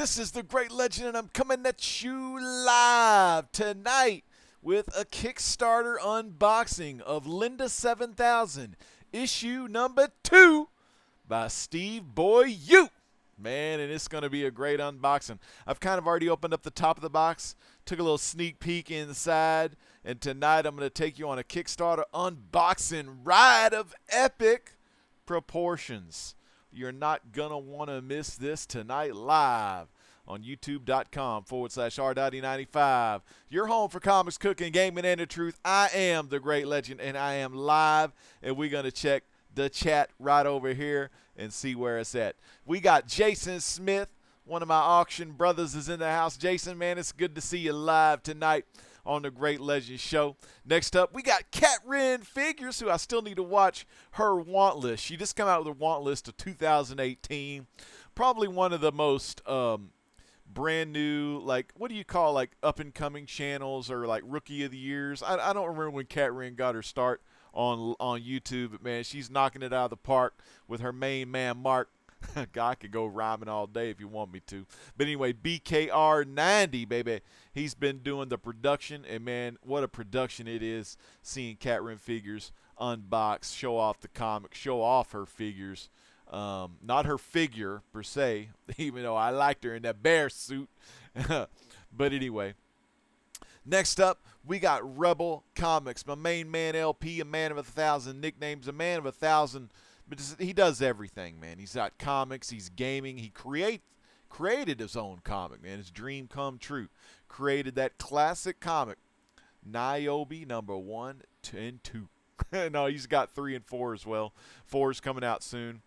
This is the Great Legend, and I'm coming at you live tonight with a Kickstarter unboxing of Lynda 7000, issue number 2 by Steve Beaulieu. Man, and it's going to be a great unboxing. I've kind of already opened up the top of the box, took a little sneak peek inside, and tonight I'm going to take you on a Kickstarter unboxing ride of epic proportions. You're not going to want to miss this tonight live on youtube.com/r.e95. Your home for comics, cooking, gaming, and the truth. I am the Great Legend, and I am live, and we're going to check the chat right over here and see where it's at. We got Jason Smith, one of my auction brothers, is in the house. Jason, man, it's good to see you live tonight on the Great Legend Show. Next up, we got Cat Wren Figures, who I still need to watch her want list. She just came out with a want list of 2018. Probably one of the most brand new, like, what do you call, like, up-and-coming channels or, like, rookie of the years. I don't remember when Cat Wren got her start on YouTube, but, man, she's knocking it out of the park with her main man, Mark. God, I could go rhyming all day if you want me to. But anyway, BKR90, baby. He's been doing the production, and, man, what a production it is seeing Cat Wren Figures unbox, show off the comic, show off her figures. Not her figure, per se, even though I liked her in that bear suit. But anyway. Next up, we got Rebel Comics. My main man, LP, a man of 1,000 nicknames, a man of 1,000. But he does everything, man. He's got comics. He's gaming. He created his own comic, man. His dream come true. Created that classic comic, Niobe #1 and 2. No, he's got 3 and 4 as well. 4 is coming out soon.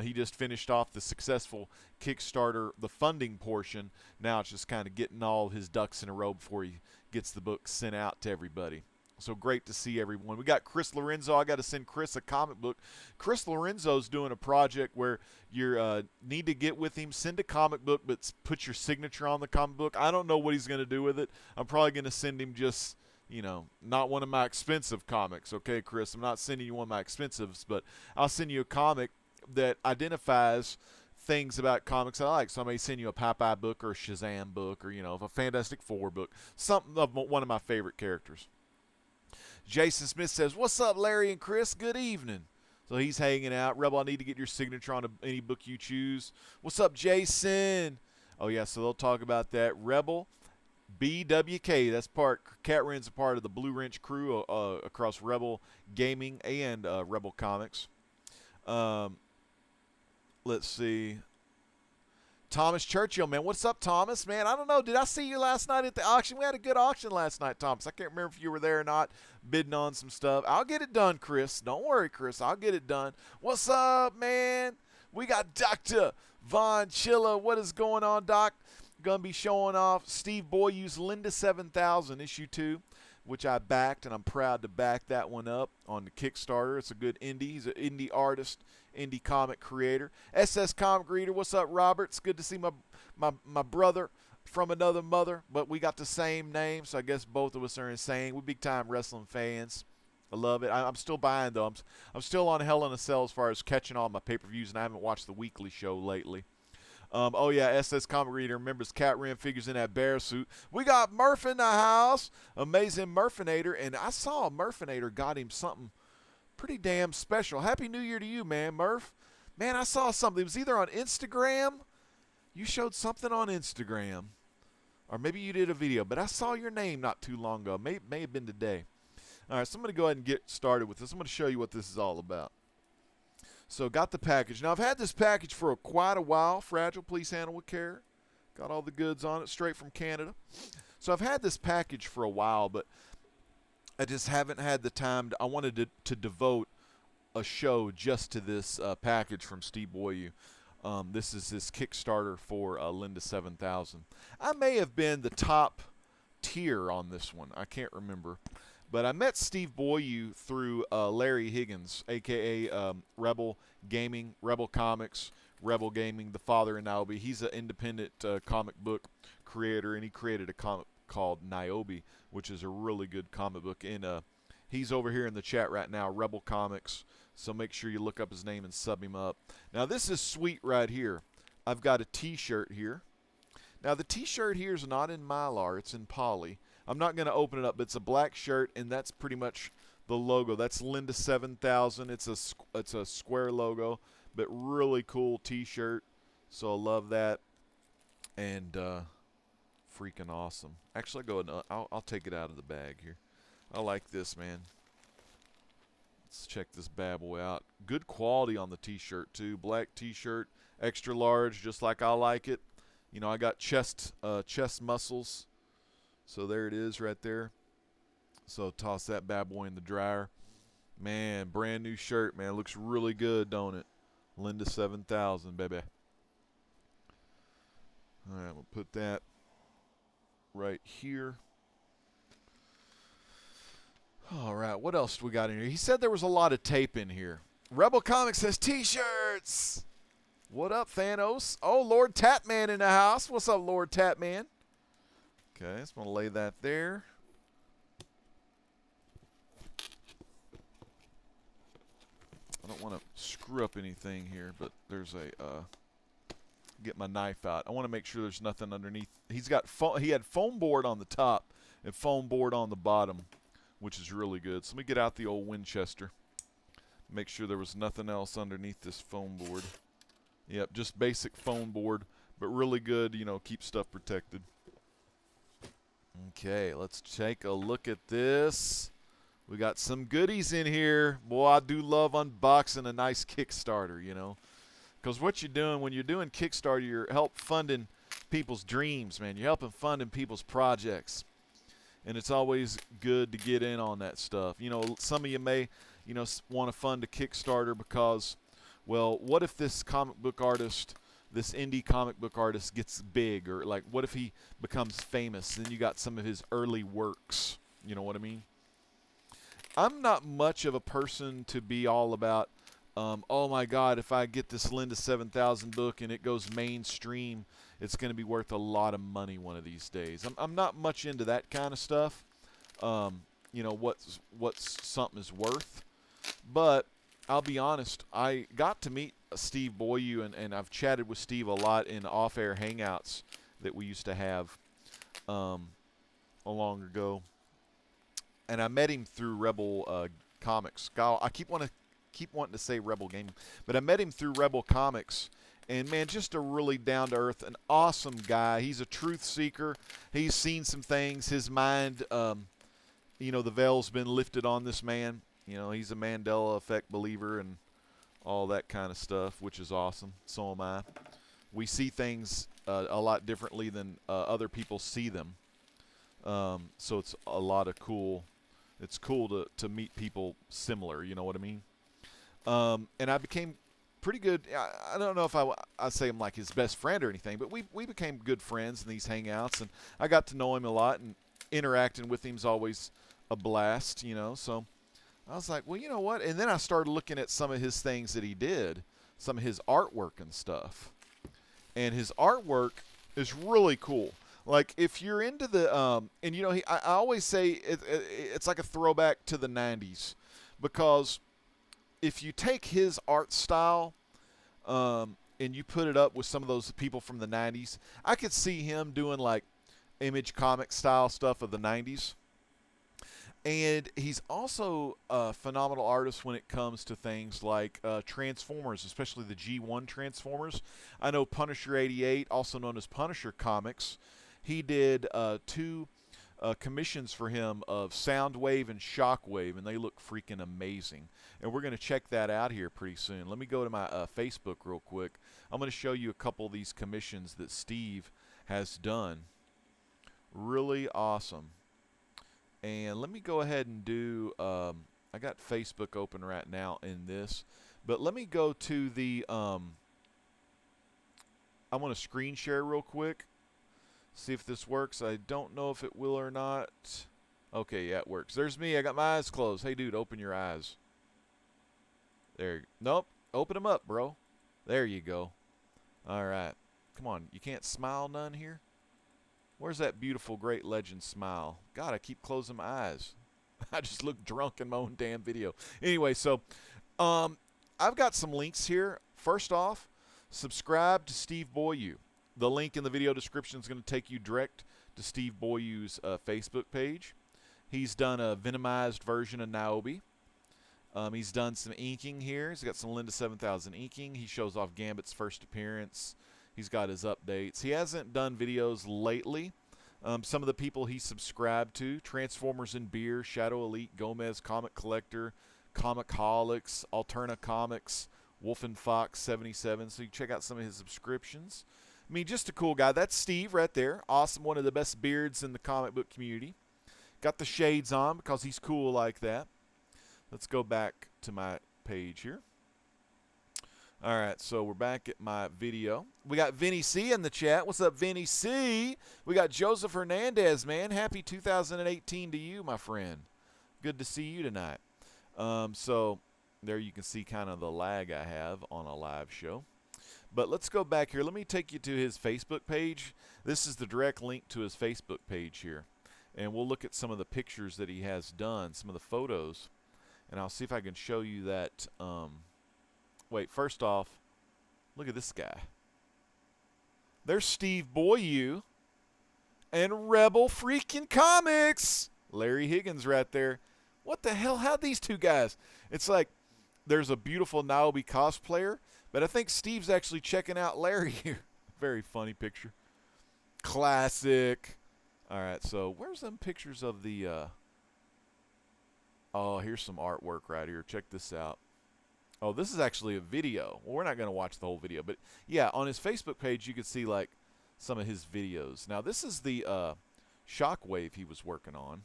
He just finished off the successful Kickstarter, the funding portion. Now it's just kind of getting all his ducks in a row before he gets the book sent out to everybody. So great to see everyone. We got Chris Lorenzo. I got to send Chris a comic book. Chris Lorenzo's doing a project where you need to get with him, send a comic book, but put your signature on the comic book. I don't know what he's going to do with it. I'm probably going to send him just, you know, not one of my expensive comics. Okay, Chris, I'm not sending you one of my expensives, but I'll send you a comic that identifies things about comics I like. So I may send you a Popeye book or a Shazam book or, you know, a Fantastic Four book, something of one of my favorite characters. Jason Smith says, "What's up, Larry and Chris? Good evening." So he's hanging out. Rebel, I need to get your signature on any book you choose. What's up, Jason? Oh, yeah, so they'll talk about that. Rebel, BWK, that's Cat Wren's a part of the Blue Wrench crew across Rebel Gaming and Rebel Comics. Let's see. Thomas Churchill, man. What's up, Thomas? Man, I don't know. Did I see you last night at the auction? We had a good auction last night, Thomas. I can't remember if you were there or not, bidding on some stuff. I'll get it done, Chris. Don't worry, Chris. I'll get it done. What's up, man? We got Dr. Von Chilla. What is going on, Doc? Going to be showing off Steve Beaulieu's Lynda 7000, issue 2, which I backed, and I'm proud to back that one up on the Kickstarter. It's a good indie. He's an indie artist, indie comic creator. SS Comic Reader, what's up, Robert? It's good to see my brother from another mother, but we got the same name, so I guess both of us are insane. We're big-time wrestling fans. I love it. I'm still buying, though. I'm still on Hell in a Cell as far as catching all my pay-per-views, and I haven't watched the weekly show lately. Oh, yeah, SS Comic Reader remembers Cat Wren Figures in that bear suit. We got Murph in the house. Amazing Murphinator. And I saw Murphinator got him something pretty damn special. Happy New Year to you, man, Murph. Man, I saw something. It was either on Instagram. You showed something on Instagram. Or maybe you did a video. But I saw your name not too long ago. May have been today. All right, so I'm going to go ahead and get started with this. I'm going to show you what this is all about. So got the package. Now, I've had this package for quite a while. Fragile, please handle with care. Got all the goods on it, straight from Canada. So I've had this package for a while, but I just haven't had the time. I wanted to devote a show just to this package from Steve Beaulieu. This is this Kickstarter for Lynda 7000. I may have been the top tier on this one. I can't remember. But I met Steve Beaulieu through Larry Higgins, a.k.a. Rebel Gaming, Rebel Comics, Rebel Gaming, the father in Niobe. He's an independent comic book creator, and he created a comic called Niobe, which is a really good comic book. And he's over here in the chat right now, Rebel Comics. So make sure you look up his name and sub him up. Now, this is sweet right here. I've got a T-shirt here. Now, the t-shirt here is not in Mylar. It's in poly. I'm not going to open it up, but it's a black shirt, and that's pretty much the logo. That's Lynda 7000. It's a square logo, but really cool t-shirt. So I love that. And freaking awesome. Actually, I'll take it out of the bag here. I like this, man. Let's check this bad boy out. Good quality on the t-shirt, too. Black t-shirt, extra large, just like I like it. You know, I got chest muscles. So there it is right there. So toss that bad boy in the dryer. Man, brand new shirt, man. Looks really good, don't it? Lynda 7000, baby. All right, we'll put that right here. All right, what else do we got in here? He said there was a lot of tape in here. Rebel Comics says t-shirts. What up, Thanos? Oh, Lord Tatman in the house. What's up, Lord Tatman? Okay, just want to lay that there. I don't want to screw up anything here, but there's a get my knife out. I want to make sure there's nothing underneath. He had foam board on the top and foam board on the bottom, which is really good. So let me get out the old Winchester. Make sure there was nothing else underneath this foam board. Yep, just basic foam board, but really good, you know, keep stuff protected. Okay, let's take a look at this. We got some goodies in here. Boy, I do love unboxing a nice Kickstarter, you know. Because what you're doing, when you're doing Kickstarter, you're help funding people's dreams, man. You're helping funding people's projects. And it's always good to get in on that stuff. You know, some of you may, you know, want to fund a Kickstarter because, well, what if this comic book artist, this indie comic book artist gets big? Or, like, what if he becomes famous? Then you got some of his early works. You know what I mean? I'm not much of a person to be all about, oh my God, if I get this Lynda 7000 book and it goes mainstream, it's going to be worth a lot of money one of these days. I'm not much into that kind of stuff. You know, what's something is worth. But I'll be honest, I got to meet Steve Beaulieu, and I've chatted with Steve a lot in off-air hangouts that we used to have long ago. And I met him through Rebel Comics. I keep wanting to say Rebel Gaming, but I met him through Rebel Comics. And, man, just a really down-to-earth, an awesome guy. He's a truth seeker. He's seen some things. His mind, you know, the veil's been lifted on this man. You know, he's a Mandela effect believer and all that kind of stuff, which is awesome. So am I. We see things a lot differently than other people see them. So it's a lot of cool. It's cool to meet people similar, you know what I mean? And I became pretty good. I don't know if I say I'm like his best friend or anything, but we became good friends in these hangouts, and I got to know him a lot, and interacting with him's always a blast, you know. So I was like, well, you know what? And then I started looking at some of his things that he did, some of his artwork and stuff. And his artwork is really cool. Like, if you're into the, and you know, I always say it's like a throwback to the 90s, because if you take his art style and you put it up with some of those people from the 90s, I could see him doing like Image comic style stuff of the 90s. And he's also a phenomenal artist when it comes to things like Transformers, especially the G1 Transformers. I know Punisher 88, also known as Punisher Comics, he did 2 commissions for him of Soundwave and Shockwave, and they look freaking amazing. And we're going to check that out here pretty soon. Let me go to my Facebook real quick. I'm going to show you a couple of these commissions that Steve has done. Really awesome. And let me go ahead and do, I got Facebook open right now in this, but let me go to the, I want to screen share real quick, see if this works. I don't know if it will or not. Okay, yeah, it works. There's me. I got my eyes closed. Hey, dude, open your eyes. There. Nope. Open them up, bro. There you go. All right. Come on. You can't smile none here? Where's that beautiful, great legend smile? God, I keep closing my eyes. I just look drunk in my own damn video. Anyway, so I've got some links here. First off, subscribe to Steve Beaulieu. The link in the video description is going to take you direct to Steve Beaulieu's Facebook page. He's done a venomized version of Niobe. He's done some inking here. He's got some Lynda 7000 inking. He shows off Gambit's first appearance. He's got his updates. He hasn't done videos lately. Some of the people he subscribed to: Transformers and Beer, Shadow Elite, Gomez, Comic Collector, Comicholics, Alterna Comics, Wolf and Fox 77. So you check out some of his subscriptions. I mean, just a cool guy. That's Steve right there. Awesome. One of the best beards in the comic book community. Got the shades on because he's cool like that. Let's go back to my page here. All right, so we're back at my video. We got Vinny C in the chat. What's up, Vinny C? We got Joseph Hernandez, man. Happy 2018 to you, my friend. Good to see you tonight. So there you can see kind of the lag I have on a live show. But let's go back here. Let me take you to his Facebook page. This is the direct link to his Facebook page here. And we'll look at some of the pictures that he has done, some of the photos. And I'll see if I can show you that. Wait, first off, look at this guy. There's Steve Beaulieu and Rebel freaking Comics. Larry Higgins right there. What the hell? How'd these two guys? It's like there's a beautiful Niobe cosplayer, but I think Steve's actually checking out Larry here. Very funny picture. Classic. All right, so where's them pictures of the... Oh, here's some artwork right here. Check this out. Oh, this is actually a video. Well, we're not going to watch the whole video, but yeah, on his Facebook page, you could see like some of his videos. Now, this is the Shockwave he was working on.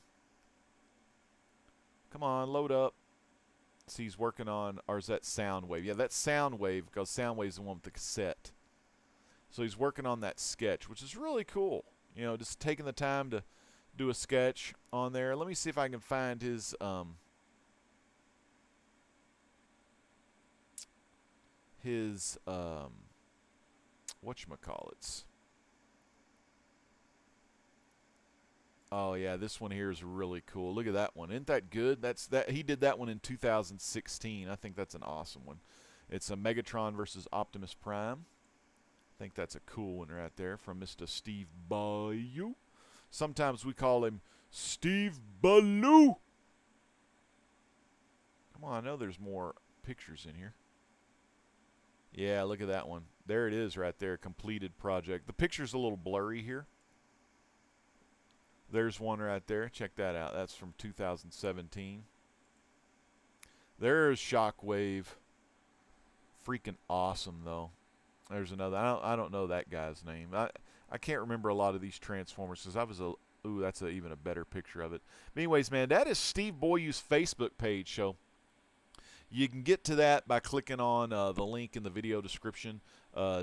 Come on, load up. See, he's working on, or is that Soundwave? Yeah, that's Soundwave, because Soundwave's the one with the cassette. So he's working on that sketch, which is really cool. You know, just taking the time to do a sketch on there. Let me see if I can find his whatchamacallits. Oh yeah, this one here is really cool. Look at that one. Isn't that good? He did that one in 2016. I think that's an awesome one. It's a Megatron versus Optimus Prime. I think that's a cool one right there from Mr. Steve Beaulieu. Sometimes we call him Steve Beaulieu. Come on, I know there's more pictures in here. Yeah, look at that one. There it is right there, completed project. The picture's a little blurry here. There's one right there. Check that out. That's from 2017. There's Shockwave. Freaking awesome, though. There's another. I don't know that guy's name. I can't remember a lot of these Transformers because I was a... Ooh, that's even a better picture of it. But anyways, man, that is Steve Beaulieu's Facebook page. So you can get to that by clicking on the link in the video description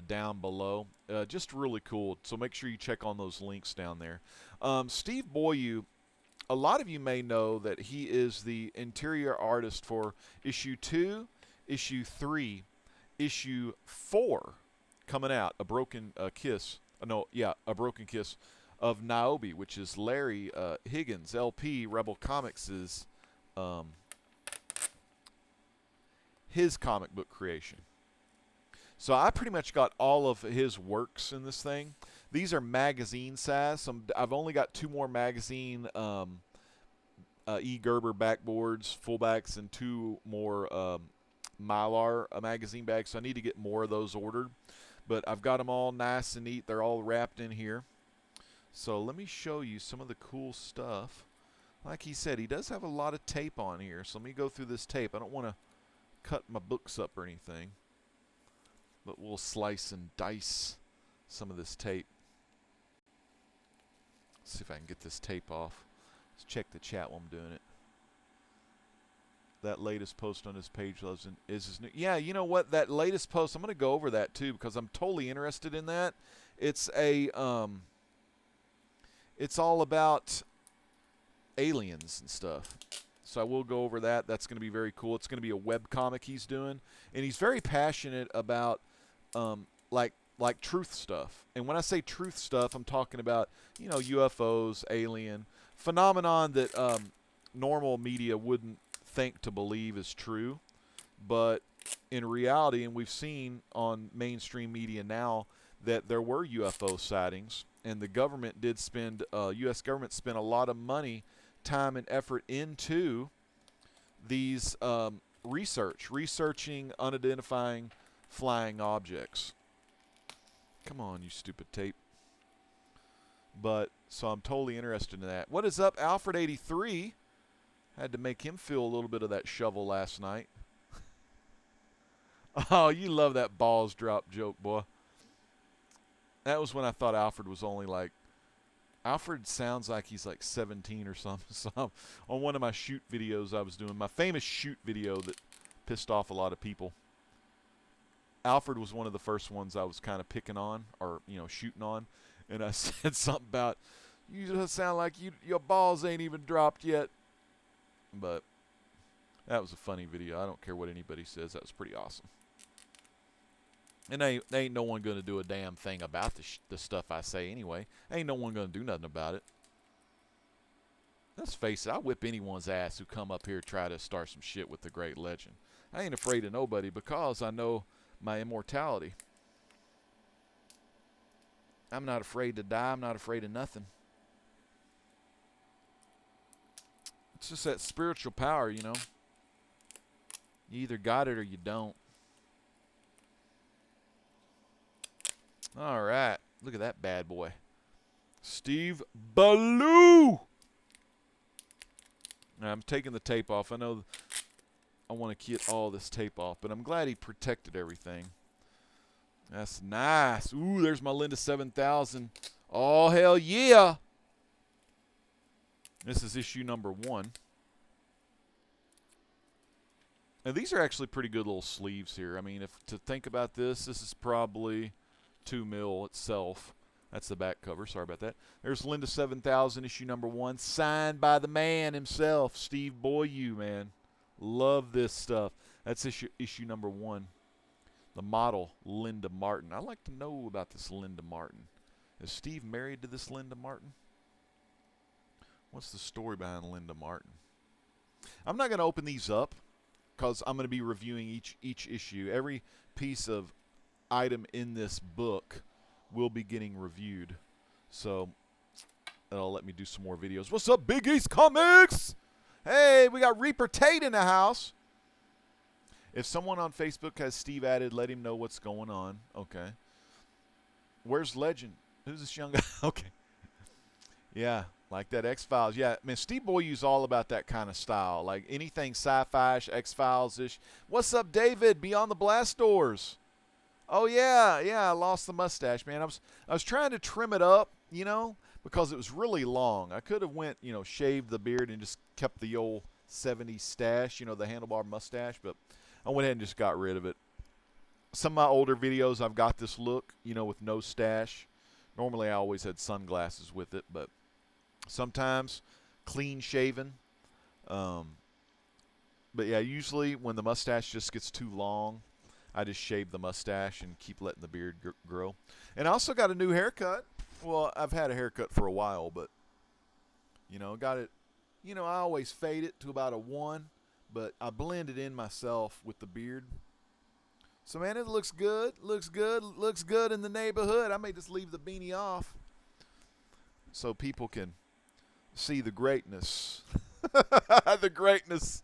down below. Just really cool. So make sure you check on those links down there. Steve Beaulieu, a lot of you may know that he is the interior artist for issue 2, issue 3, issue 4 coming out. A Broken Kiss. A Broken Kiss of Niobe, which is Larry Higgins, LP, Rebel Comics' his comic book creation. So I pretty much got all of his works in this thing. These are magazine size. I've only got 2 more magazine E. Gerber backboards, fullbacks, and 2 more Mylar magazine bags. So I need to get more of those ordered. But I've got them all nice and neat. They're all wrapped in here. So let me show you some of the cool stuff. Like he said, he does have a lot of tape on here. So let me go through this tape. I don't want to cut my books up or anything, but we'll slice and dice some of this tape. Let's see if I can get this tape off. Let's check the chat while I'm doing it. That latest post on his page is his new. Yeah, you know what? That latest post, I'm going to go over that too because I'm totally interested in that. It's a it's all about aliens and stuff. So I will go over that. That's going to be very cool. It's going to be a web comic he's doing, and he's very passionate about like truth stuff. And when I say truth stuff, I'm talking about, you know, UFOs, alien phenomenon that normal media wouldn't think to believe is true, but in reality, and we've seen on mainstream media now that there were UFO sightings, and the government did spend, U.S. government spent a lot of money, time, and effort into these researching unidentifying flying objects. Come on, you stupid tape. But, so I'm totally interested in that. What is up, Alfred83? Had to make him feel a little bit of that shovel last night. Oh, you love that balls drop joke, boy. That was when I thought Alfred was only like, Alfred sounds like he's like 17 or something. So on one of my shoot videos I was doing, my famous shoot video that pissed off a lot of people, Alfred was one of the first ones I was kind of picking on, or, you know, shooting on. And I said something about, you just sound like your balls ain't even dropped yet. But that was a funny video. I don't care what anybody says. That was pretty awesome. And they ain't no one going to do a damn thing about the stuff I say anyway. Ain't no one going to do nothing about it. Let's face it, I whip anyone's ass who come up here try to start some shit with the great legend. I ain't afraid of nobody because I know my immortality. I'm not afraid to die. I'm not afraid of nothing. It's just that spiritual power, you know. You either got it or you don't. All right. Look at that bad boy. Steve Beaulieu. Now, I'm taking the tape off. I know I want to get all this tape off, but I'm glad he protected everything. That's nice. Ooh, there's my Lynda 7000. Oh, hell yeah. This is issue number 1. And these are actually pretty good little sleeves here. I mean, if to think about this is probably 2 mil itself. That's the back cover. Sorry about that. There's Lynda 7000, issue number 1, signed by the man himself, Steve Beaulieu, man. Love this stuff. That's issue number 1. The model, Lynda Martin. I'd like to know about this Lynda Martin. Is Steve married to this Lynda Martin? What's the story behind Lynda Martin? I'm not going to open these up because I'm going to be reviewing each issue. Every piece of item in this book will be getting reviewed. So that'll let me do some more videos. What's up, Big East Comics? Hey, we got Reaper Tate in the house. If someone on Facebook has Steve added, let him know what's going on. Okay. Where's Legend? Who's this young guy? Okay. Yeah, like that X-Files. Yeah, man, Steve Beaulieu's all about that kind of style. Like anything sci-fi-ish, X-Files-ish. What's up, David? Beyond the Blast Doors. Oh, yeah, I lost the mustache, man. I was trying to trim it up, you know, because it was really long. I could have went, you know, shaved the beard and just kept the old 70s stash, you know, the handlebar mustache, but I went ahead and just got rid of it. Some of my older videos, I've got this look, you know, with no stash. Normally, I always had sunglasses with it, but sometimes clean shaven. But yeah, usually when the mustache just gets too long, I just shave the mustache and keep letting the beard grow. And I also got a new haircut. Well, I've had a haircut for a while, but, you know, got it. You know, I always fade it to about a 1, but I blend it in myself with the beard. So, man, it looks good. Looks good in the neighborhood. I may just leave the beanie off so people can see the greatness. The greatness.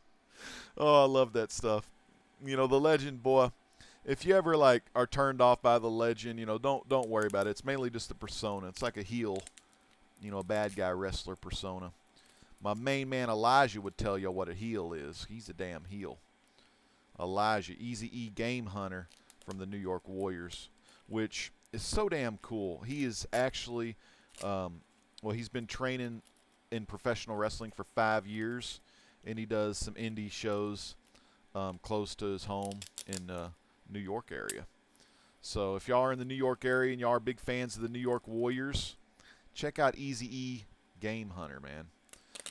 Oh, I love that stuff. You know, the Legend, boy. If you ever like are turned off by the Legend, you know, don't worry about it. It's mainly just the persona. It's like a heel, you know, a bad guy wrestler persona. My main man Elijah would tell you what a heel is. He's a damn heel. Elijah, Eazy-E Game Hunter from the New York Warriors, which is so damn cool. He is actually, well, he's been training in professional wrestling for 5 years, and he does some indie shows close to his home in New York area. So if y'all are in the New York area and y'all are big fans of the New York Warriors, check out Eazy-E Game Hunter, man.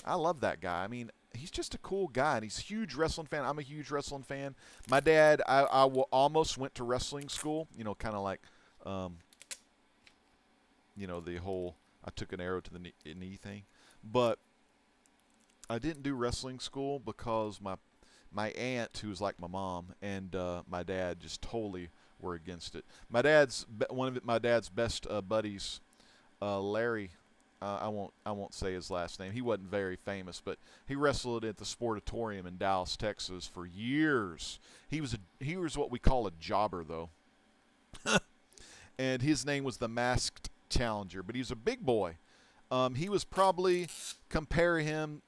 I love that guy. I mean, he's just a cool guy, and he's a huge wrestling fan. I'm a huge wrestling fan. My dad, I almost went to wrestling school, you know, kind of like, you know, the whole I took an arrow to the knee thing. But I didn't do wrestling school because my aunt, who was like my mom, and my dad just totally were against it. One of my dad's best buddies, Larry. I won't say his last name. He wasn't very famous, but he wrestled at the Sportatorium in Dallas, Texas for years. He was what we call a jobber, though. And his name was the Masked Challenger, but he was a big boy. He was probably, compare him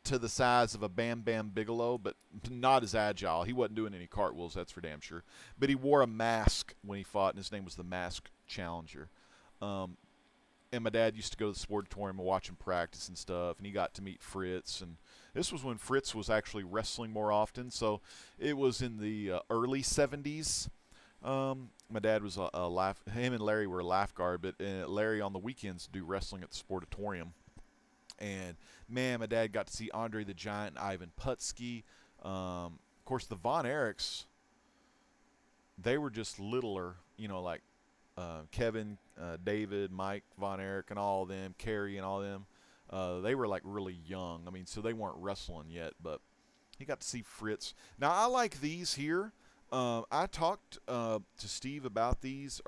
to the size of a Bam Bam Bigelow, but not as agile. He wasn't doing any cartwheels, that's for damn sure. But he wore a mask when he fought, and his name was the Masked Challenger. And my dad used to go to the Sportatorium and watch him practice and stuff, and he got to meet Fritz. And this was when Fritz was actually wrestling more often, so it was in the early 70s. My dad was him and Larry were a laugh guard, but Larry on the weekends do wrestling at the Sportatorium. And man, my dad got to see Andre the Giant and Ivan Putski. Of course, the Von Erichs, they were just littler, like Kevin, David, Mike Von Erich, and all of them, Kerry and all of them. They were like really young. I mean, so they weren't wrestling yet, but he got to see Fritz. Now, I like these here. I talked to Steve about these,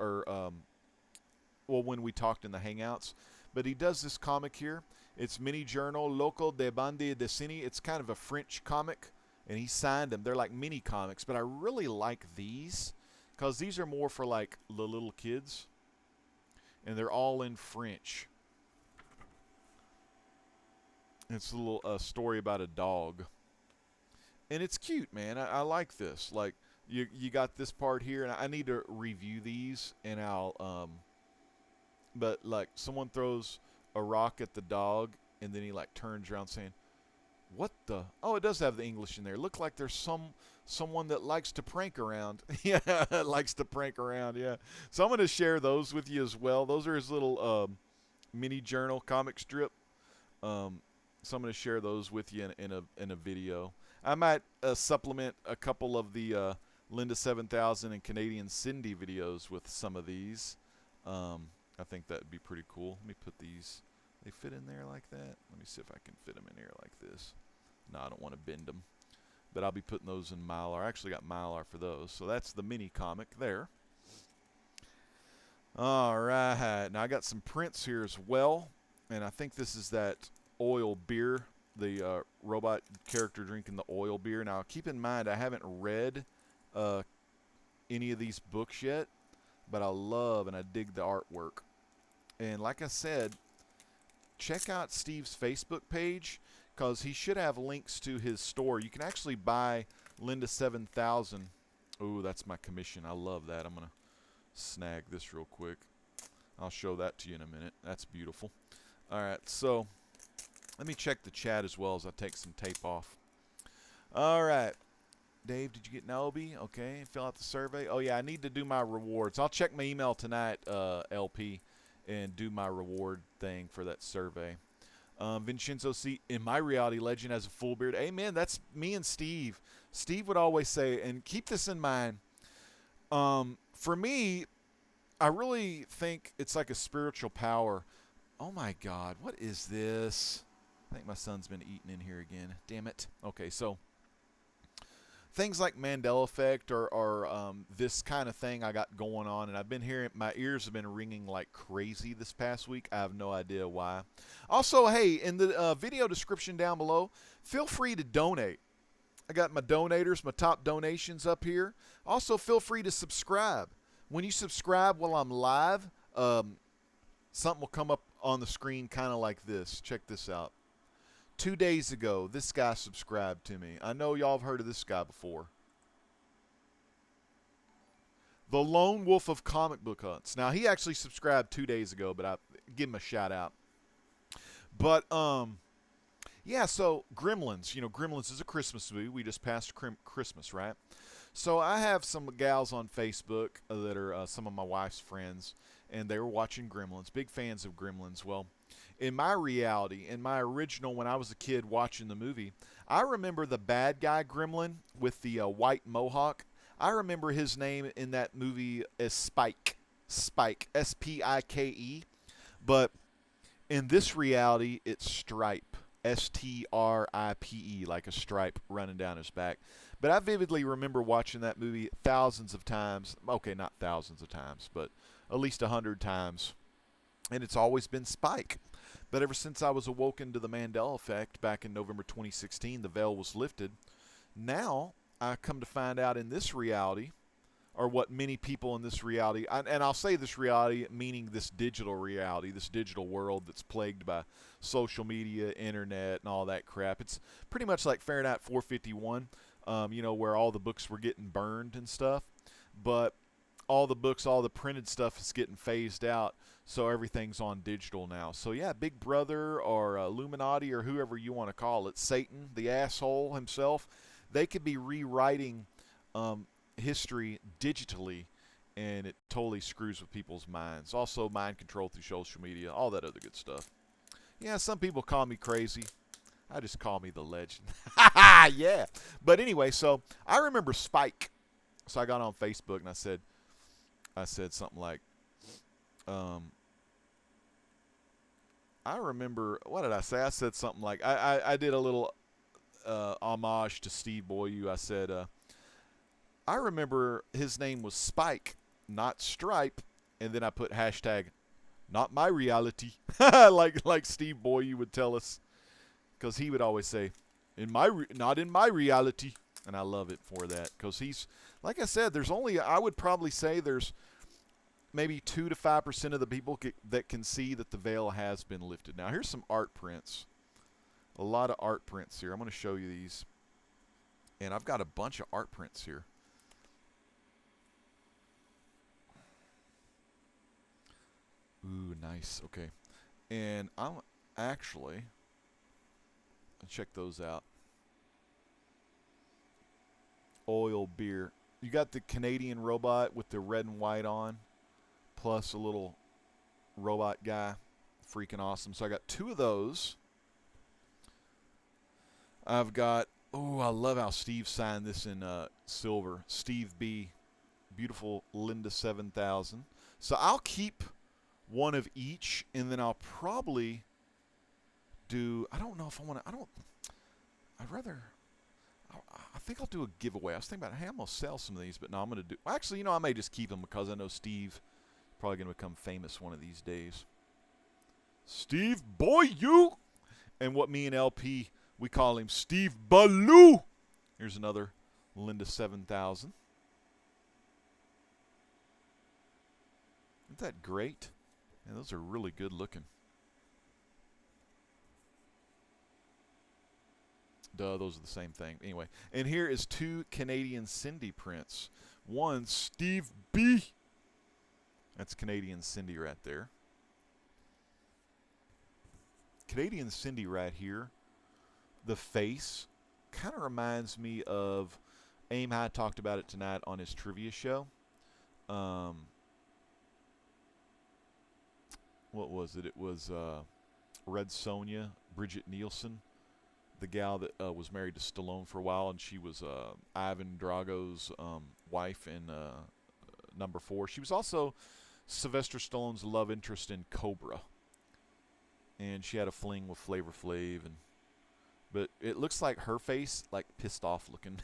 when we talked in the Hangouts, but he does this comic here. It's Mini Journal Local de Bande Dessinée. It's kind of a French comic, and he signed them. They're like mini comics, but I really like these because these are more for like the little kids, and they're all in French. It's a little story about a dog, and it's cute, man. I like this. Like you got this part here, and I need to review these, and but like someone throws a rock at the dog, and then he like turns around saying, "What the?" Oh, it does have the English in there. Look like there's someone that likes to prank around. Yeah, likes to prank around. Yeah. So I'm going to share those with you as well. Those are his little mini journal comic strip. So I'm going to share those with you in a video. I might supplement a couple of the Lynda 7000 and Canadian Cindy videos with some of these. I think that would be pretty cool. Let me put these. They fit in there like that. Let me see if I can fit them in here like this. No, I don't want to bend them. But I'll be putting those in Mylar. I actually got Mylar for those. So that's the mini comic there. All right. Now I got some prints here as well. And I think this is that oil beer. The robot character drinking the oil beer. Now keep in mind, I haven't read any of these books yet. But I love and I dig the artwork. And like I said, check out Steve's Facebook page because he should have links to his store. You can actually buy Lynda 7000. Oh, that's my commission. I love that. I'm going to snag this real quick. I'll show that to you in a minute. That's beautiful. All right, so let me check the chat as well as I take some tape off. All right. Dave, did you get Nobi? Okay, fill out the survey. Oh, yeah, I need to do my rewards. I'll check my email tonight, LP, and do my reward thing for that survey. Vincenzo C. In my reality, Legend has a full beard. Amen. That's me and Steve. Steve would always say, and keep this in mind, for me, I really think it's like a spiritual power. Oh, my God. What is this? I think my son's been eating in here again. Damn it. Okay, so things like Mandela effect or this kind of thing I got going on, and I've been hearing, my ears have been ringing like crazy this past week. I have no idea why. Also, hey, in the video description down below, feel free to donate. I got my donators, my top donations up here. Also, feel free to subscribe. When you subscribe while I'm live, something will come up on the screen kind of like this. Check this out. 2 days ago, this guy subscribed to me. I know y'all have heard of this guy before. The Lone Wolf of Comic Book Hunts. Now, he actually subscribed 2 days ago, but I give him a shout out. But, yeah, so Gremlins. You know, Gremlins is a Christmas movie. We just passed Christmas, right? So I have some gals on Facebook that are some of my wife's friends, and they were watching Gremlins. Big fans of Gremlins. Well, in my reality, in my original, when I was a kid watching the movie, I remember the bad guy Gremlin with the white mohawk. I remember his name in that movie as Spike. Spike. S-P-I-K-E. But in this reality, it's Stripe. S-T-R-I-P-E, like a stripe running down his back. But I vividly remember watching that movie thousands of times. Okay, not thousands of times, but at least 100 times. And it's always been Spike. But ever since I was awoken to the Mandela effect back in November 2016, the veil was lifted. Now, I come to find out in this reality, or what many people in this reality, and I'll say this reality, meaning this digital reality, this digital world that's plagued by social media, internet, and all that crap. It's pretty much like Fahrenheit 451, where all the books were getting burned and stuff. But all the books, all the printed stuff is getting phased out, so everything's on digital now. So yeah, Big Brother or Illuminati or whoever you want to call it, Satan, the asshole himself, they could be rewriting history digitally, and it totally screws with people's minds. Also, mind control through social media, all that other good stuff. Yeah, some people call me crazy. I just call me the legend. Yeah. But anyway, so I remember Spike. So I got on Facebook and I said something like, I remember, what did I say? I said something like, I did a little homage to Steve Beaulieu. I said, I remember his name was Spike, not Stripe, and then I put hashtag, not my reality, like Steve Beaulieu would tell us, because he would always say, not in my reality, and I love it for that, because he's, like I said, I would probably say there's maybe 2 to 5% of the people that can see that the veil has been lifted. Now, here's some art prints. A lot of art prints here. I'm going to show you these. And I've got a bunch of art prints here. Ooh, nice. Okay. And I'm actually, check those out. Oil beer. You got the Canadian robot with the red and white on, plus a little robot guy. Freaking awesome. So I got 2 of those. I've got, I love how Steve signed this in silver. Steve B. Beautiful Lynda 7000. So I'll keep one of each, and then I'll probably do, I don't know if I want to, I think I'll do a giveaway. I was thinking about, hey, I'm going to sell some of these, but no, I'm going to do, actually, I may just keep them because I know Steve probably going to become famous one of these days. Steve Beaulieu! And what me and LP, we call him Steve Baloo. Here's another Lynda 7000. Isn't that great? Yeah, those are really good looking. Duh, those are the same thing. Anyway, and here is 2 Canadian Cindy prints. One, Steve B. That's Canadian Cindy right there. Canadian Cindy right here. The face kind of reminds me of, Aim High talked about it tonight on his trivia show. What was it? It was Red Sonja, Bridget Nielsen, the gal that was married to Stallone for a while, and she was Ivan Drago's wife in number 4. She was also Sylvester Stallone's love interest in Cobra, and she had a fling with Flavor Flav, but it looks like her face, like pissed off looking.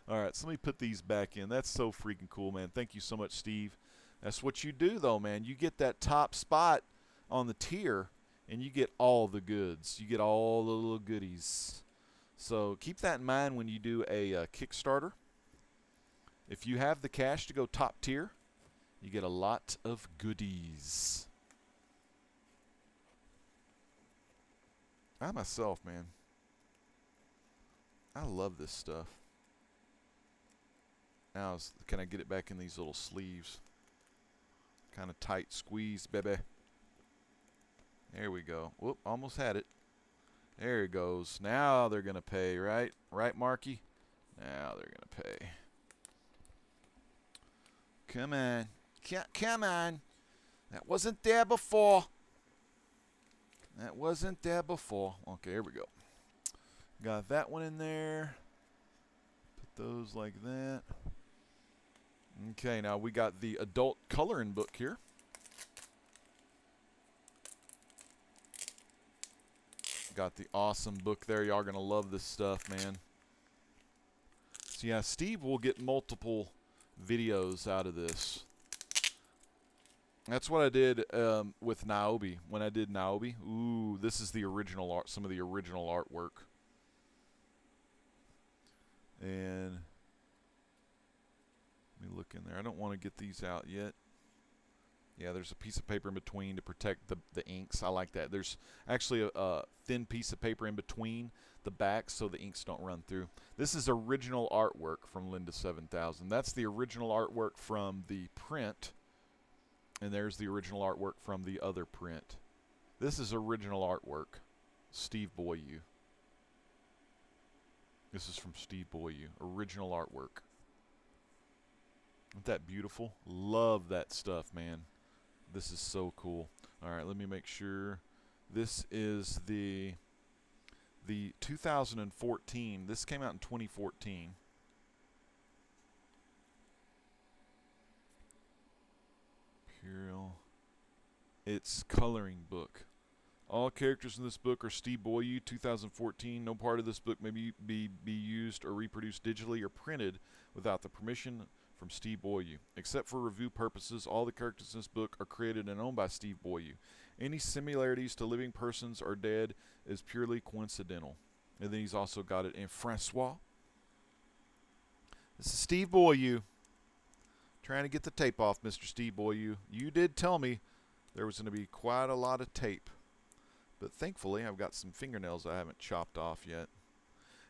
All right, so let me put these back in. That's so freaking cool, man. Thank you so much, Steve. That's what you do, though, man. You get that top spot on the tier, and you get all the goods. You get all the little goodies. So keep that in mind when you do a Kickstarter. If you have the cash to go top tier, you get a lot of goodies. I myself, man, I love this stuff. Now, can I get it back in these little sleeves? Kind of tight squeeze, baby. There we go. Whoop, almost had it. There it goes. Now they're going to pay, right? Right, Marky? Now they're going to pay. Come on. Come on. That wasn't there before. That wasn't there before. Okay, here we go. Got that one in there. Put those like that. Okay, now we got the adult coloring book here. Got the awesome book there. Y'all are going to love this stuff, man. artist. Yeah, Steve will get multiple videos out of this. That's what I did with Niobe. When I did Niobe, ooh, this is the original art, some of the original artwork. And let me look in there. I don't want to get these out yet. Yeah, there's a piece of paper in between to protect the inks. I like that. There's actually a thin piece of paper in between the backs so the inks don't run through. This is original artwork from Lynda 7000. That's the original artwork from the print. And there's the original artwork from the other print. This is original artwork. Steve Beaulieu. This is from Steve Beaulieu. Original artwork. Isn't that beautiful? Love that stuff, man. This is so cool. Alright, let me make sure. This is the 2014. This came out in 2014. Imperial. It's coloring book. All characters in this book are Steve Beaulieu, 2014. No part of this book may be used or reproduced digitally or printed without the permission from Steve Beaulieu. Except for review purposes, all the characters in this book are created and owned by Steve Beaulieu. Any similarities to living persons or dead is purely coincidental. And then he's also got it in Francois. This is Steve Beaulieu. Trying to get the tape off, Mr. Steve Beaulieu. You did tell me there was going to be quite a lot of tape. But thankfully, I've got some fingernails I haven't chopped off yet.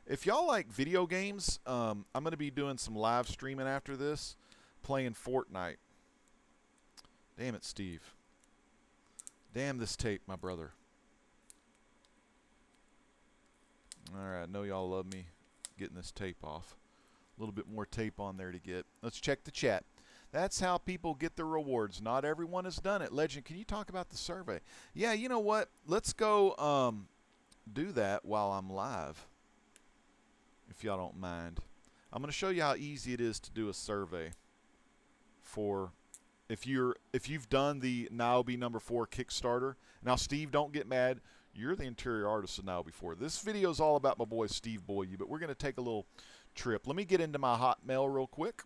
If y'all like video games, I'm going to be doing some live streaming after this, playing Fortnite. Damn it, Steve. Damn this tape, my brother. Alright, I know y'all love me getting this tape off. A little bit more tape on there to get. Let's check the chat. That's how people get the rewards. Not everyone has done it. Legend, can you talk about the survey? Yeah, you know what? Let's go do that while I'm live, if y'all don't mind. I'm going to show you how easy it is to do a survey for if you've done the Niobe #4 Kickstarter. Now, Steve, don't get mad. You're the interior artist of Niobe 4. This video is all about my boy Steve Beaulieu, but we're going to take a little trip. Let me get into my Hotmail real quick.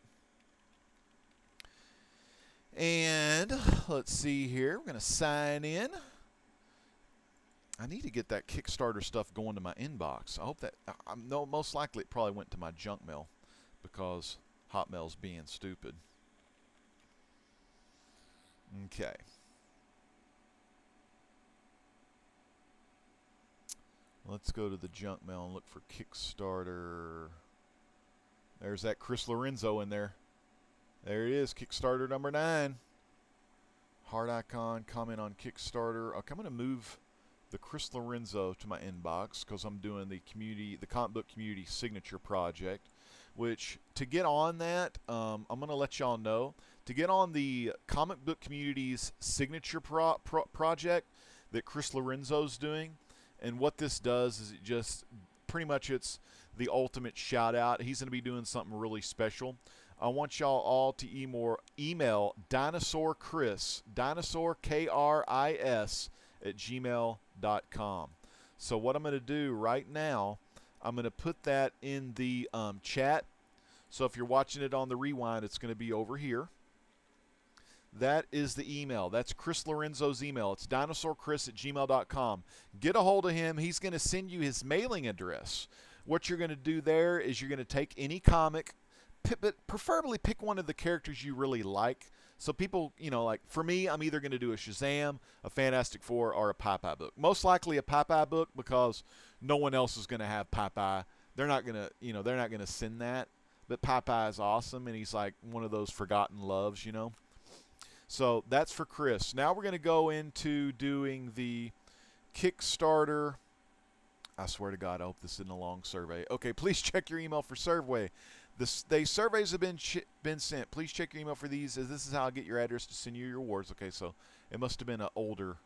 And let's see here. We're going to sign in. I need to get that Kickstarter stuff going to my inbox. I hope that, no, most likely it probably went to my junk mail because Hotmail's being stupid. Okay. Let's go to the junk mail and look for Kickstarter. There's that Chris Lorenzo in there. There it is, Kickstarter number 9. Heart icon, comment on Kickstarter. Okay, I'm going to move the Chris Lorenzo to my inbox because I'm doing the comic book community signature project. Which, to get on that, I'm going to let y'all know. To get on the comic book community's signature project that Chris Lorenzo's doing, and what this does is it just, pretty much it's the ultimate shout out. He's going to be doing something really special. I want y'all all to email dinosaurchris, dinosaur KRIS @gmail.com. So what I'm going to do right now, I'm going to put that in the chat. So if you're watching it on the rewind, it's going to be over here. That is the email. That's Chris Lorenzo's email. It's dinosaurchris@gmail.com. Get a hold of him. He's going to send you his mailing address. What you're going to do there is you're going to take any comic, but preferably pick one of the characters you really like. So people, you know, like for me, I'm either going to do a Shazam, a Fantastic Four, or a Popeye book. Most likely a Popeye book because no one else is going to have Popeye. They're not going to, you know, they're not going to send that. But Popeye is awesome, and he's like one of those forgotten loves, you know. So that's for Chris. Now we're going to go into doing the Kickstarter. I swear to God, I hope this isn't a long survey. Okay, please check your email for survey. The surveys have been sent. Please check your email for these, as this is how I'll get your address to send you your awards. Okay, so it must have been an older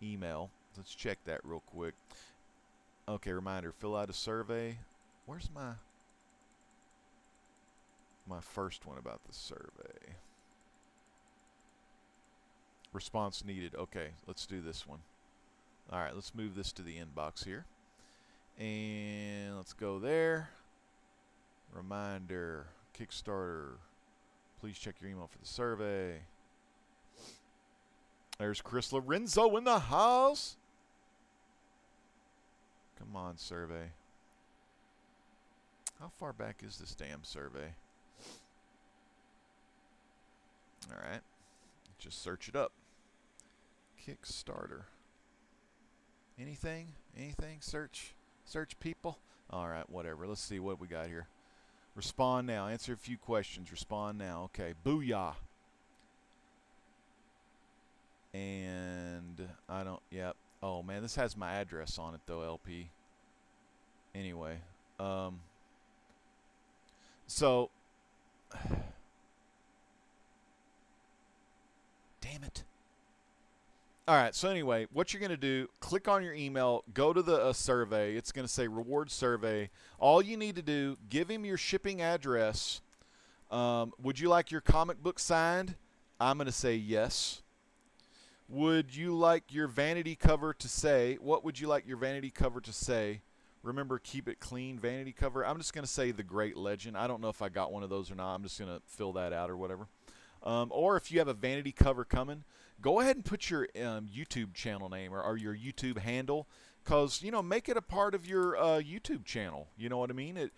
email. Let's check that real quick. Okay, reminder, fill out a survey. Where's my first one about the survey? Response needed. Okay, let's do this one. All right, let's move this to the inbox here. And let's go there. Reminder, Kickstarter. Please check your email for the survey. There's Chris Lorenzo in the house. Come on, survey. How far back is this damn survey? All right. Just search it up. Kickstarter. Anything? Anything? Search people? All right, whatever. Let's see what we got here. Respond now. Answer a few questions. Respond now. Okay. Booyah. And I don't, yep. Oh, man, this has my address on it, though, LP. Anyway. So. Damn it. All right, so anyway, what you're going to do, click on your email, go to the survey. It's going to say reward survey. All you need to do, give him your shipping address. Would you like your comic book signed? I'm going to say yes. Would you like your vanity cover to say, what would you like your vanity cover to say? Remember, keep it clean, vanity cover. I'm just going to say The Great Legend. I don't know if I got one of those or not. I'm just going to fill that out or whatever. Or if you have a vanity cover coming, go ahead and put your YouTube channel name or your YouTube handle, because, you know, make it a part of your YouTube channel. You know what I mean?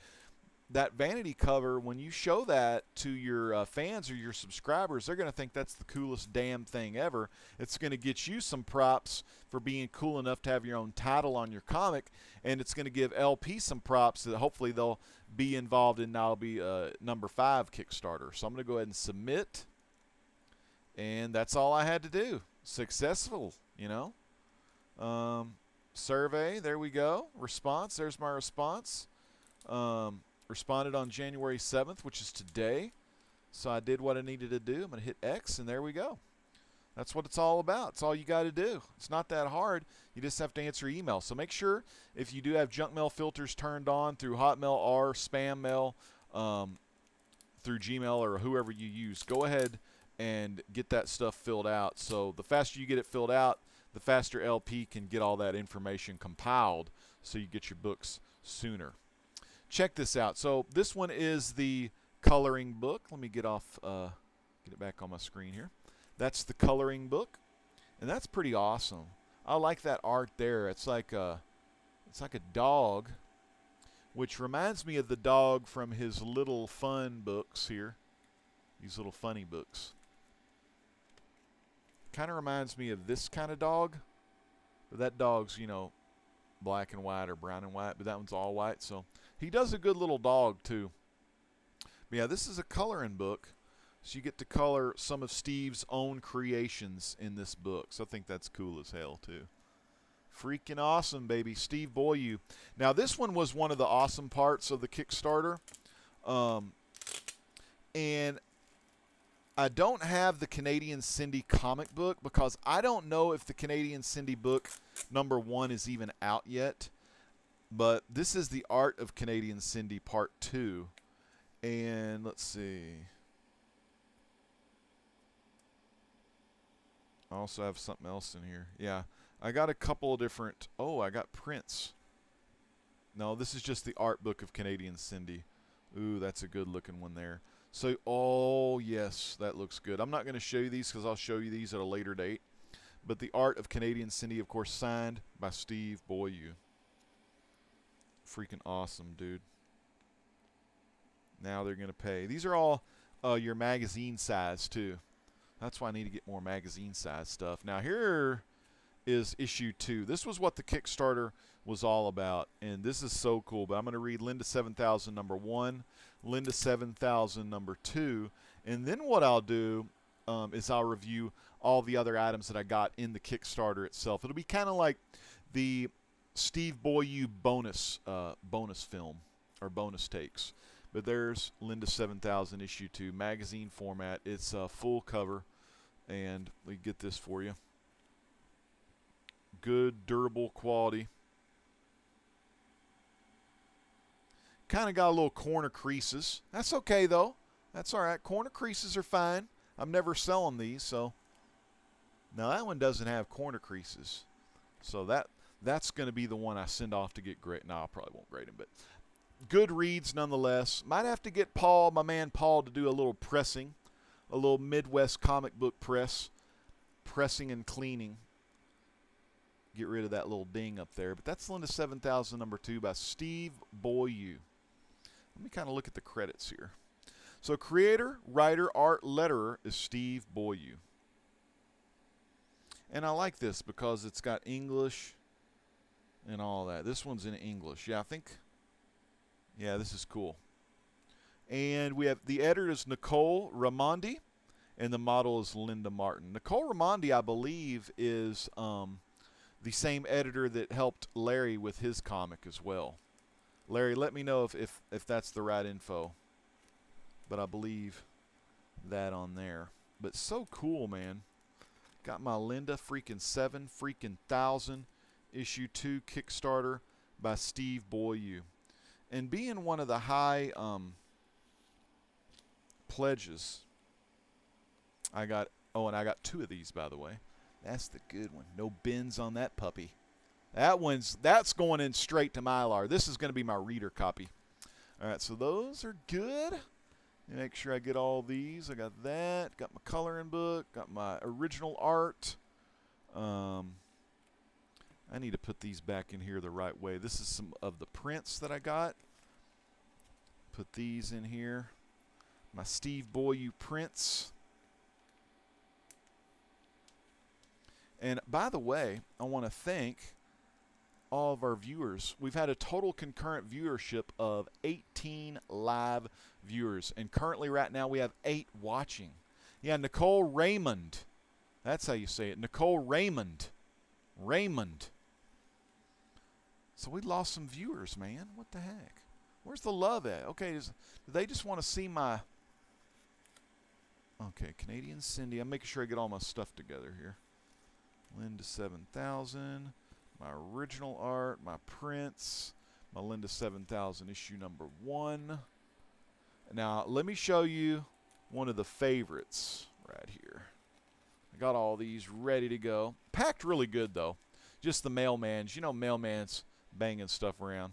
That vanity cover, when you show that to your fans or your subscribers, they're going to think that's the coolest damn thing ever. It's going to get you some props for being cool enough to have your own title on your comic, and it's going to give LP some props that hopefully they'll be involved in. Now, it'll be number 5 Kickstarter. So I'm going to go ahead and submit. And that's all I had to do. Successful, you know. Survey, there we go. Response, there's my response. Responded on January 7th, which is today. So I did what I needed to do. I'm going to hit X, and there we go. That's what it's all about. It's all you got to do. It's not that hard. You just have to answer email. So make sure, if you do have junk mail filters turned on through Hotmail or spam mail, through Gmail or whoever you use, go ahead and get that stuff filled out. So the faster you get it filled out, the faster LP can get all that information compiled so you get your books sooner. Check this out. So this one is the coloring book. Let me get it back on my screen here. That's the coloring book, and that's pretty awesome. I like that art there. It's like a dog, which reminds me of the dog from his little fun books here. These little funny books. Kind of reminds me of this kind of dog, but that dog's, you know, black and white or brown and white, but that one's all white. So he does a good little dog too. But yeah, this is a coloring book, so you get to color some of Steve's own creations in this book. So I think that's cool as hell too. Freaking awesome, baby. Steve Beaulieu. Now this one was one of the awesome parts of the Kickstarter, and I don't have the Canadian Cindy comic book because I don't know if the Canadian Cindy book number 1 is even out yet. But this is the Art of Canadian Cindy Part 2. And let's see. I also have something else in here. Yeah, I got a couple of different... Oh, I got prints. No, this is just the art book of Canadian Cindy. Ooh, that's a good looking one there. So, oh, yes, that looks good. I'm not going to show you these because I'll show you these at a later date. But the art of Canadian Cindy, of course, signed by Steve Beaulieu. Freaking awesome, dude. Now they're going to pay. These are all your magazine size, too. That's why I need to get more magazine size stuff. Now, here is issue 2. This was what the Kickstarter was all about, and this is so cool. But I'm going to read Lynda 7000 number 1, Lynda 7000 number 2, and then what I'll do is I'll review all the other items that I got in the Kickstarter itself. It'll be kind of like the Steve Beaulieu bonus film or bonus takes. But there's Lynda 7000 issue 2, magazine format. It's a full cover, and we get this for you. Good, durable quality. Kind of got a little corner creases. That's okay, though. That's all right. Corner creases are fine. I'm never selling these, so. Now, that one doesn't have corner creases. So that's going to be the one I send off to get graded. No, I probably won't grade him, but good reads nonetheless. Might have to get Paul, my man Paul, to do a little pressing, a little Midwest comic book pressing and cleaning. Get rid of that little ding up there. But that's Lynda 7000 #2 by Steve Beaulieu. Let me kind of look at the credits here. So creator, writer, art, letterer is Steve Beaulieu. And I like this because it's got English and all that. This one's in English. Yeah, I think, yeah, this is cool. And we have, the editor is Nicole Raimondi, and the model is Lynda Martin. Nicole Raimondi, I believe, is the same editor that helped Larry with his comic as well. Larry, let me know if that's the right info. But I believe that on there. But so cool, man. Got my Lynda freaking 7,000 issue 2 Kickstarter by Steve Beaulieu. And being one of the high pledges, I got, oh, and I got 2 of these, by the way. That's the good one. No bins on that puppy. That's going in straight to Mylar. This is going to be my reader copy. All right, so those are good. Make sure I get all these. I got that. Got my coloring book. Got my original art. I need to put these back in here the right way. This is some of the prints that I got. Put these in here. My Steve Beaulieu prints. And by the way, I want to thank all of our viewers. We've had a total concurrent viewership of 18 live viewers. And currently right now we have 8 watching. Yeah, Nicole Raymond. That's how you say it. Nicole Raymond. Raymond. So we lost some viewers, man. What the heck? Where's the love at? Okay, do they just want to see my... Okay, Canadian Cindy. I'm making sure I get all my stuff together here. Lynda 7000. My original art. My prints. My Lynda 7000 issue #1. Now, let me show you one of the favorites right here. I got all these ready to go. Packed really good, though. Just the mailman's. You know, mailman's banging stuff around.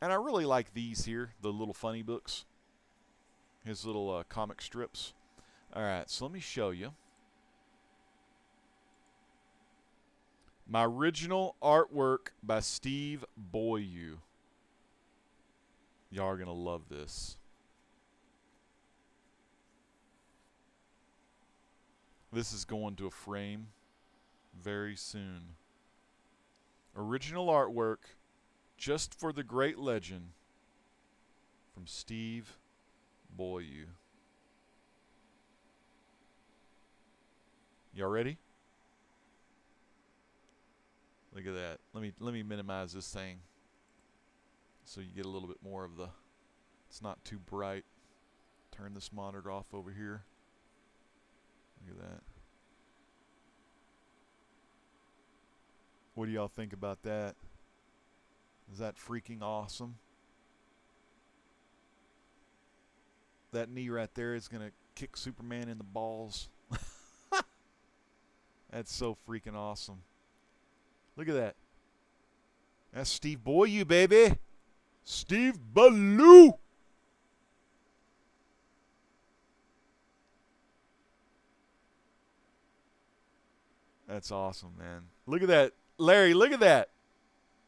And I really like these here, the little funny books. His little comic strips. All right, so let me show you. My original artwork by Steve Beaulieu. Y'all are going to love this. This is going to a frame very soon. Original artwork just for the great legend from Steve Beaulieu. Y'all ready? Look at that. Let me minimize this thing so you get a little bit more of the, it's not too bright. Turn this monitor off over here. Look at that. What do y'all think about that? Is that freaking awesome? That knee right there is going to kick Superman in the balls. That's so freaking awesome. Look at that. That's Steve Beaulieu, baby. Steve Beaulieu. That's awesome, man. Look at that. Larry, look at that.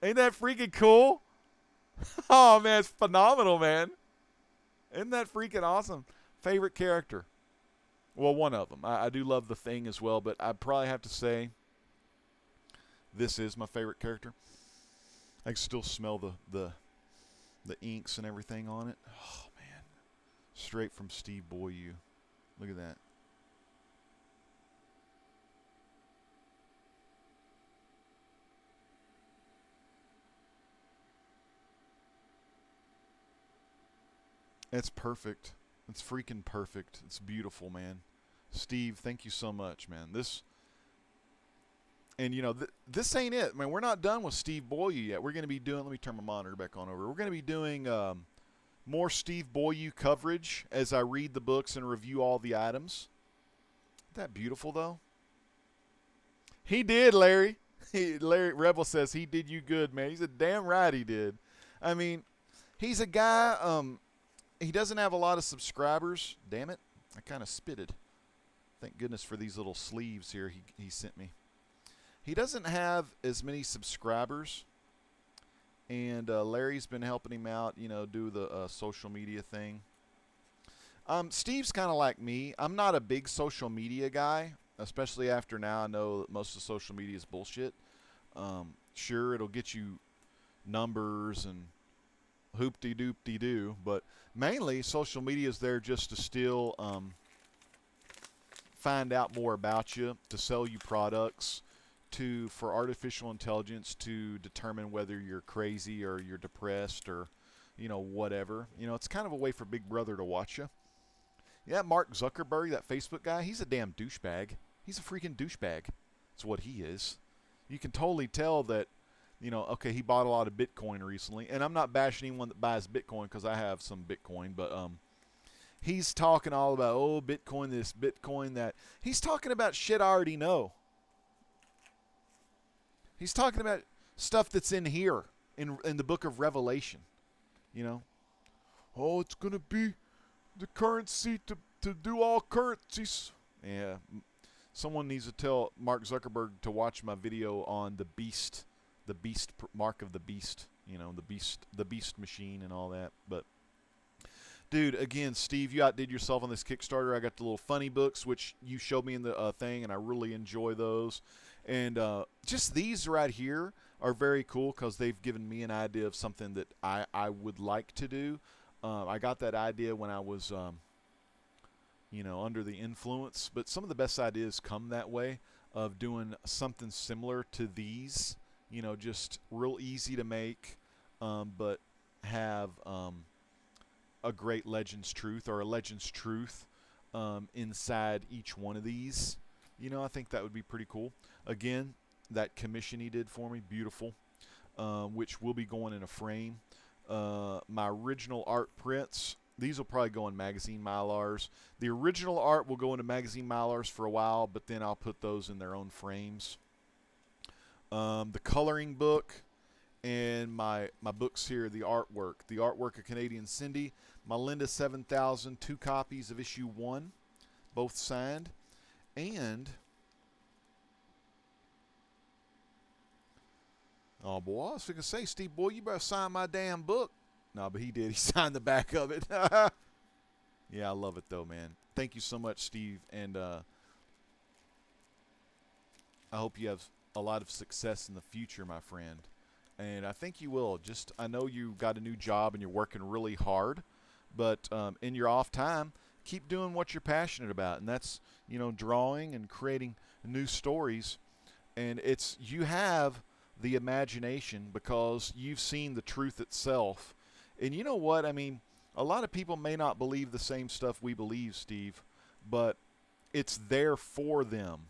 Ain't that freaking cool? Oh, man, it's phenomenal, man. Isn't that freaking awesome? Favorite character? Well, one of them. I do love the Thing as well, but I'd probably have to say this is my favorite character. I can still smell the inks and everything on it. Oh, man. Straight from Steve Beaulieu. Look at that. It's perfect. It's freaking perfect. It's beautiful, man. Steve, thank you so much, man. This, and you know, this ain't it, man. We're not done with Steve Beaulieu yet. We're going to be doing, let me turn my monitor back on over. We're going to be doing more Steve Beaulieu coverage as I read the books and review all the items. Isn't that beautiful, though? He did, Larry. Larry Rebel says he did you good, man. He said, damn right he did. I mean, he's a guy, he doesn't have a lot of subscribers. Damn it. I kind of spitted. Thank goodness for these little sleeves here he sent me. He doesn't have as many subscribers. And Larry's been helping him out, you know, do the social media thing. Steve's kind of like me. I'm not a big social media guy, especially after now I know that most of social media is bullshit. Sure, it'll get you numbers and hoop-de-doop-de-doo, but mainly social media is there just to still find out more about you, to sell you products, for artificial intelligence to determine whether you're crazy or you're depressed or, you know, whatever. You know, it's kind of a way for Big Brother to watch you. Yeah, Mark Zuckerberg, that Facebook guy, he's a damn douchebag. He's a freaking douchebag. That's what he is. You can totally tell that, you know, okay, he bought a lot of Bitcoin recently, and I'm not bashing anyone that buys Bitcoin because I have some Bitcoin, but he's talking all about, oh, Bitcoin this, Bitcoin that. He's talking about shit I already know. He's talking about stuff that's in here, in the book of Revelation. You know? Oh, it's going to be the currency to do all currencies. Yeah. Someone needs to tell Mark Zuckerberg to watch my video on the beast mark of the beast. You know, the beast machine and all that. But, dude, again, Steve, you outdid yourself on this Kickstarter. I got the little funny books, which you showed me in the thing, and I really enjoy those. And just these right here are very cool because they've given me an idea of something that I would like to do. I got that idea when I was, you know, under the influence. But some of the best ideas come that way, of doing something similar to these. You know, just real easy to make, but have a great Legends Truth or a Legends Truth inside each one of these. You know, I think that would be pretty cool. Again, that commission he did for me, beautiful, which will be going in a frame. My original art prints, these will probably go in magazine Mylars. The original art will go into magazine Mylars for a while, but then I'll put those in their own frames. The coloring book and my books here, the artwork of Canadian Cindy, my Lynda 7000, 2 copies of issue 1, both signed. And, oh boy, I was going to say, Steve, boy, you better sign my damn book. No, but he did. He signed the back of it. Yeah, I love it though, man. Thank you so much, Steve. And I hope you have a lot of success in the future, my friend. And I think you will. I know you got a new job and you're working really hard. But in your off time, keep doing what you're passionate about, and that's, you know, drawing and creating new stories. And you have the imagination because you've seen the truth itself. And you know what? I mean, a lot of people may not believe the same stuff we believe, Steve, but it's there for them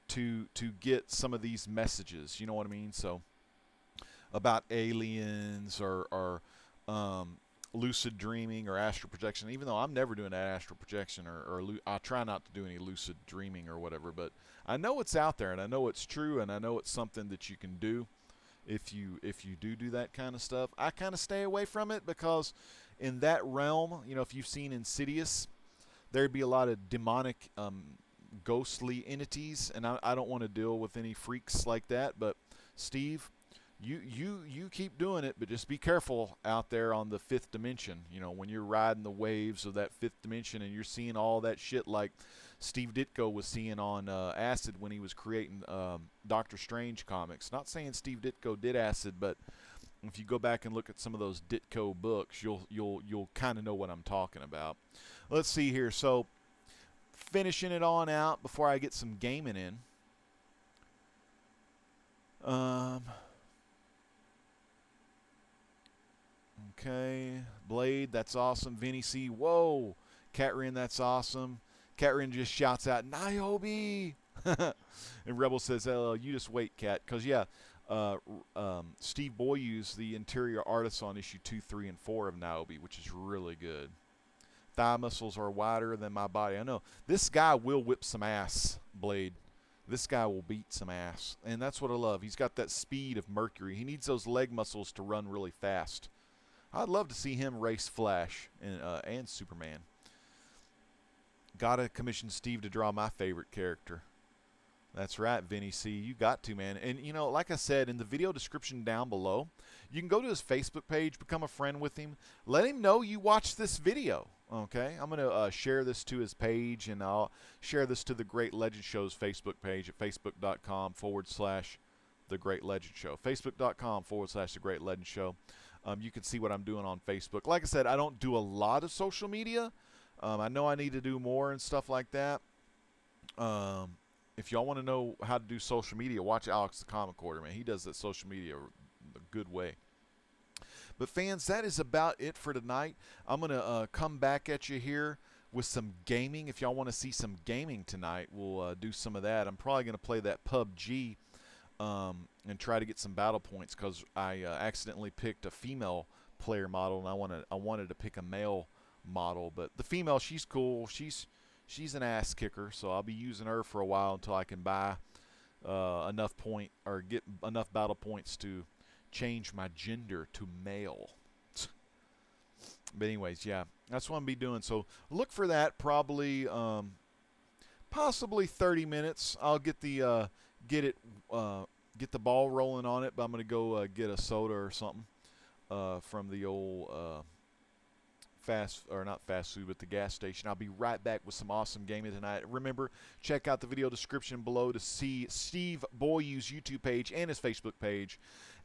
to get some of these messages. You know what I mean? So about aliens or lucid dreaming or astral projection, even though I'm never doing that astral projection or I try not to do any lucid dreaming or whatever, but I know it's out there and I know it's true and I know it's something that you can do if you do that kind of stuff. I kind of stay away from it because in that realm, you know, if you've seen Insidious, there'd be a lot of demonic ghostly entities, and I don't want to deal with any freaks like that. But Steve, you keep doing it, but just be careful out there on the 5th dimension. You know, when you're riding the waves of that 5th dimension and you're seeing all that shit like Steve Ditko was seeing on acid when he was creating Doctor Strange comics. Not saying Steve Ditko did acid, but if you go back and look at some of those Ditko books, you'll kind of know what I'm talking about. Let's see here. So finishing it on out before I get some gaming in. Okay, Blade, that's awesome. Vinny C, whoa. Catrin, that's awesome. Catrin just shouts out, Niobe! And Rebel says, you just wait, Cat. Because, yeah, Steve Beaulieu's the interior artist on issue 2, 3, and 4 of Niobe, which is really good. Thigh muscles are wider than my body. I know. This guy will whip some ass, Blade. this guy will beat some ass. And that's what I love. He's got that speed of Mercury. He needs those leg muscles to run really fast. I'd love to see him race Flash and Superman. Gotta commission Steve to draw my favorite character. That's right, Vinny C. You got to, man. And, you know, like I said, in the video description down below, you can go to his Facebook page, become a friend with him. Let him know you watched this video, okay? I'm going to share this to his page, and I'll share this to the Great Legend Show's Facebook page at facebook.com/The Great Legend Show. Facebook.com/The Great Legend Show. You can see what I'm doing on Facebook. Like I said, I don't do a lot of social media. I know I need to do more and stuff like that. If y'all want to know how to do social media, watch Alex the Comic Quarter, man. He does that social media a good way. But fans, that is about it for tonight. I'm going to come back at you here with some gaming. If y'all want to see some gaming tonight, we'll do some of that. I'm probably going to play that PUBG and try to get some battle points, because I accidentally picked a female player model, and I wanted to pick a male model. But the female, she's cool. She's an ass kicker, so I'll be using her for a while until I can buy enough point or get enough battle points to change my gender to male. But anyways, yeah, that's what I'm be doing. So look for that. Probably, possibly 30 minutes. I'll get the get the ball rolling on it. But I'm gonna go get a soda or something from the old not fast food, but the gas station. I'll be right back with some awesome gaming tonight. Remember, check out the video description below to see Steve Beaulieu's YouTube page and his Facebook page,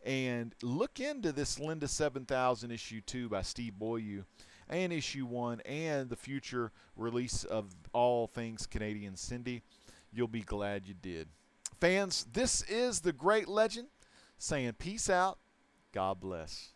and look into this Lynda 7000 issue 2 by Steve Beaulieu, and issue 1, and the future release of All Things Canadian Cindy. You'll be glad you did. Fans, this is the Great Legend saying peace out. God bless.